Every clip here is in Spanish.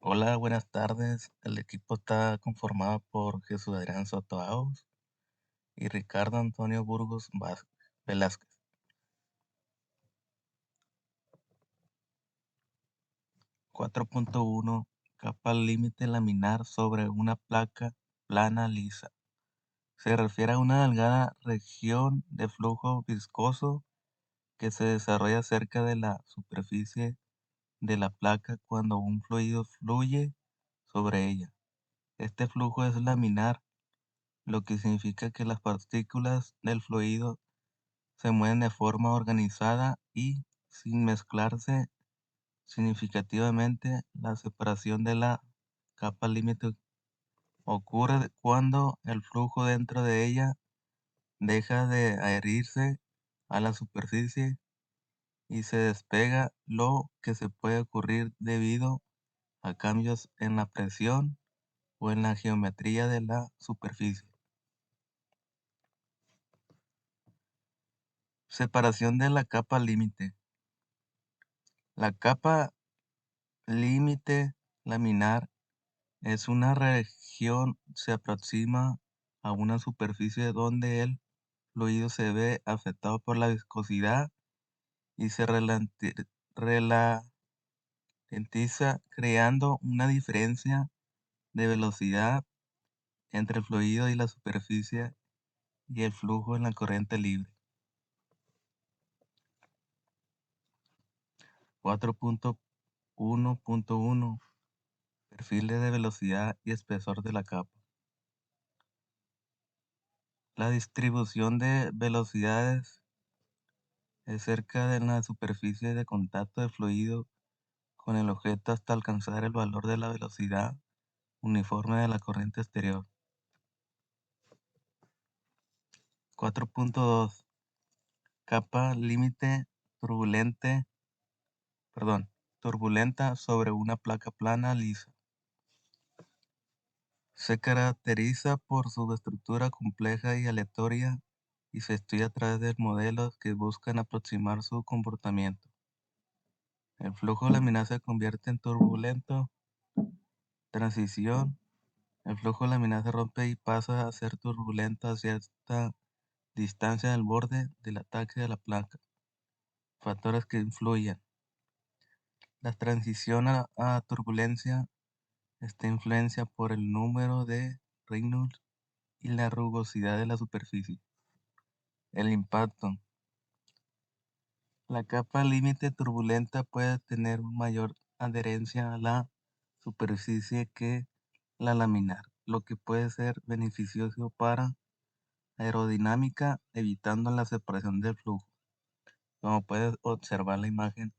Hola, buenas tardes. El equipo está conformado por Jesús Adrián Soto Arauz y Ricardo Antonio Burgos Velázquez. 4.1. Capa límite laminar sobre una placa plana lisa. Se refiere a una delgada región de flujo viscoso que se desarrolla cerca de la superficie de la placa cuando un fluido fluye sobre ella. Este flujo es laminar, lo que significa que las partículas del fluido se mueven de forma organizada y, sin mezclarse significativamente, la separación de la capa límite ocurre cuando el flujo dentro de ella deja de adherirse a la superficie y se despega, lo que se puede ocurrir debido a cambios en la presión o en la geometría de la superficie. Separación de la capa límite. La capa límite laminar es una región se aproxima a una superficie donde el fluido se ve afectado por la viscosidad y se ralentiza, creando una diferencia de velocidad entre el fluido y la superficie y el flujo en la corriente libre. 4.1.1 Perfiles de velocidad y espesor de la capa. La distribución de velocidades es cerca de la superficie de contacto del fluido con el objeto hasta alcanzar el valor de la velocidad uniforme de la corriente exterior. 4.2 Capa límite turbulenta sobre una placa plana lisa. Se caracteriza por su estructura compleja y aleatoria y se estudia a través de modelos que buscan aproximar su comportamiento. El flujo laminar se convierte en turbulento. Transición. El flujo laminar se rompe y pasa a ser turbulento a cierta distancia del borde del ataque de la placa. Factores que influyen. La transición a turbulencia está influencia por el número de Reynolds y la rugosidad de la superficie. El impacto. La capa límite turbulenta puede tener mayor adherencia a la superficie que la laminar, lo que puede ser beneficioso para aerodinámica, evitando la separación del flujo. Como puedes observar la imagen,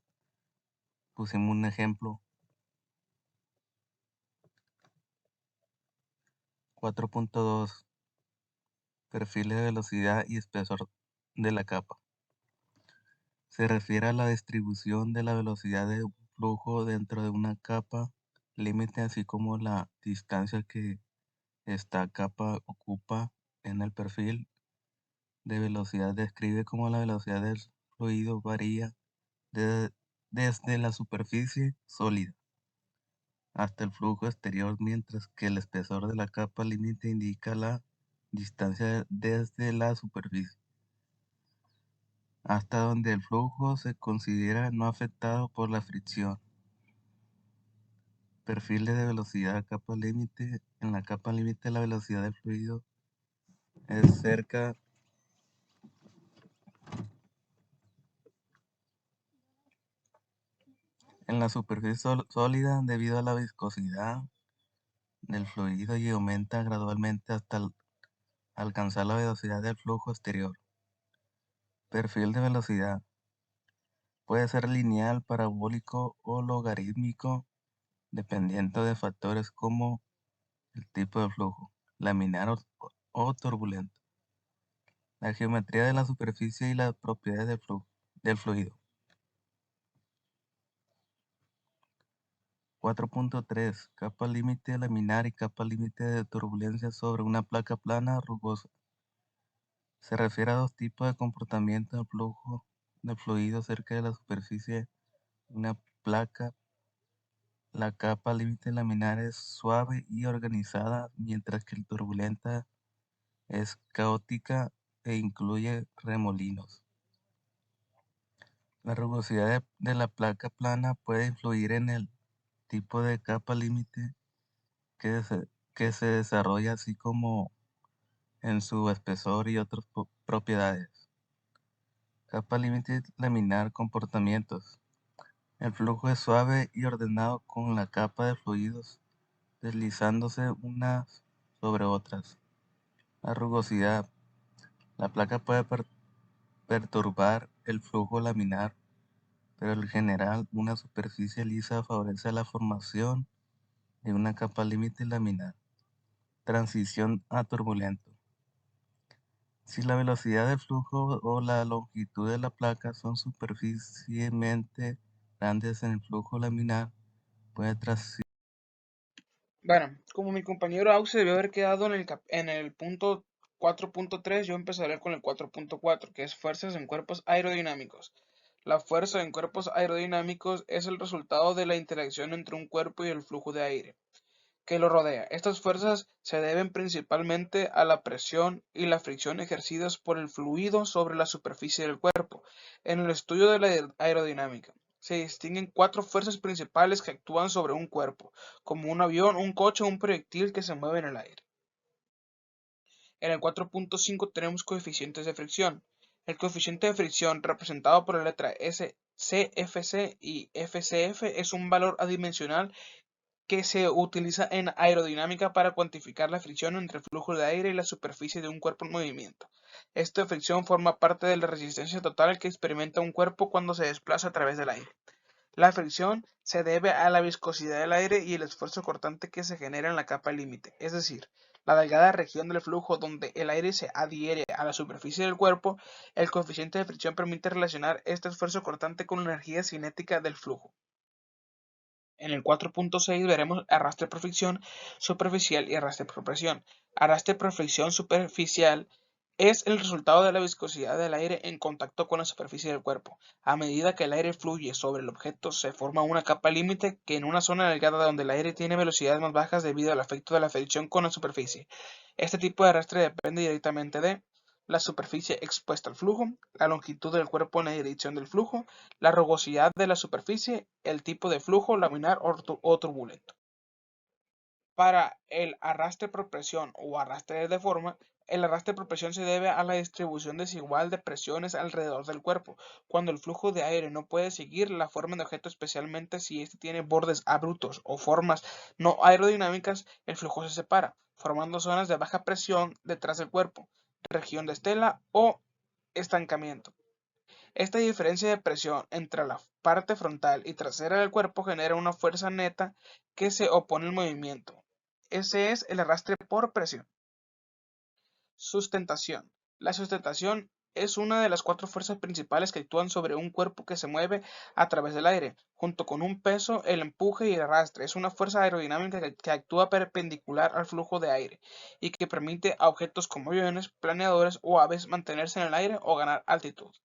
pusimos un ejemplo. 4.2 Perfiles de velocidad y espesor de la capa. Se refiere a la distribución de la velocidad de un flujo dentro de una capa límite, así como la distancia que esta capa ocupa en el perfil de velocidad. Describe cómo la velocidad del fluido varía de- desde la superficie sólida hasta el flujo exterior, mientras que el espesor de la capa límite indica la distancia desde la superficie hasta donde el flujo se considera no afectado por la fricción. Perfiles de velocidad, capa límite. En la capa límite la velocidad del fluido es cerca en la superficie sólida debido a la viscosidad del fluido y aumenta gradualmente hasta alcanzar la velocidad del flujo exterior. Perfil de velocidad puede ser lineal, parabólico o logarítmico, dependiendo de factores como el tipo de flujo, laminar o turbulento, la geometría de la superficie y las propiedades del fluido. 4.3 Capa límite laminar y capa límite de turbulencia sobre una placa plana rugosa. Se refiere a dos tipos de comportamiento del flujo de fluido cerca de la superficie de una placa La capa límite laminar es suave y organizada, mientras que la turbulenta es caótica e incluye remolinos. La rugosidad de la placa plana puede influir en el tipo de capa límite que se desarrolla, así como en su espesor y otras propiedades. Capa límite laminar: comportamientos. El flujo es suave y ordenado, con la capa de fluidos deslizándose unas sobre otras. La rugosidad. La placa puede perturbar el flujo laminar, pero en general una superficie lisa favorece la formación de una capa límite laminar. Transición a turbulento. Si la velocidad de flujo o la longitud de la placa son suficientemente grandes en el flujo laminar, puede transicionar. Bueno, como mi compañero Aux se debió haber quedado en el punto 4.3, yo empezaré con el 4.4, que es fuerzas en cuerpos aerodinámicos. La fuerza en cuerpos aerodinámicos es el resultado de la interacción entre un cuerpo y el flujo de aire que lo rodea. Estas fuerzas se deben principalmente a la presión y la fricción ejercidas por el fluido sobre la superficie del cuerpo. En el estudio de la aerodinámica, se distinguen cuatro fuerzas principales que actúan sobre un cuerpo, como un avión, un coche o un proyectil que se mueve en el aire. En el 4.5 tenemos coeficientes de fricción. El coeficiente de fricción, representado por la letra S, CFC y FCF, es un valor adimensional que se utiliza en aerodinámica para cuantificar la fricción entre el flujo de aire y la superficie de un cuerpo en movimiento. Esta fricción forma parte de la resistencia total que experimenta un cuerpo cuando se desplaza a través del aire. La fricción se debe a la viscosidad del aire y el esfuerzo cortante que se genera en la capa límite, es decir, la delgada región del flujo donde el aire se adhiere a la superficie del cuerpo. El coeficiente de fricción permite relacionar este esfuerzo cortante con la energía cinética del flujo. En el 4.6 veremos arrastre por fricción superficial y arrastre por presión. Arrastre por fricción superficial es el resultado de la viscosidad del aire en contacto con la superficie del cuerpo. A medida que el aire fluye sobre el objeto, se forma una capa límite que en una zona delgada donde el aire tiene velocidades más bajas debido al efecto de la fricción con la superficie. Este tipo de arrastre depende directamente de la superficie expuesta al flujo, la longitud del cuerpo en la dirección del flujo, la rugosidad de la superficie, el tipo de flujo laminar o turbulento. Para el arrastre por presión o arrastre de forma, el arrastre por presión se debe a la distribución desigual de presiones alrededor del cuerpo. Cuando el flujo de aire no puede seguir la forma de objeto, especialmente si éste tiene bordes abruptos o formas no aerodinámicas, el flujo se separa, formando zonas de baja presión detrás del cuerpo, región de estela o estancamiento. Esta diferencia de presión entre la parte frontal y trasera del cuerpo genera una fuerza neta que se opone al movimiento. Ese es el arrastre por presión. Sustentación. La sustentación es una de las cuatro fuerzas principales que actúan sobre un cuerpo que se mueve a través del aire. Junto con un peso, el empuje y el arrastre es una fuerza aerodinámica que actúa perpendicular al flujo de aire y que permite a objetos como aviones, planeadores o aves mantenerse en el aire o ganar altitud.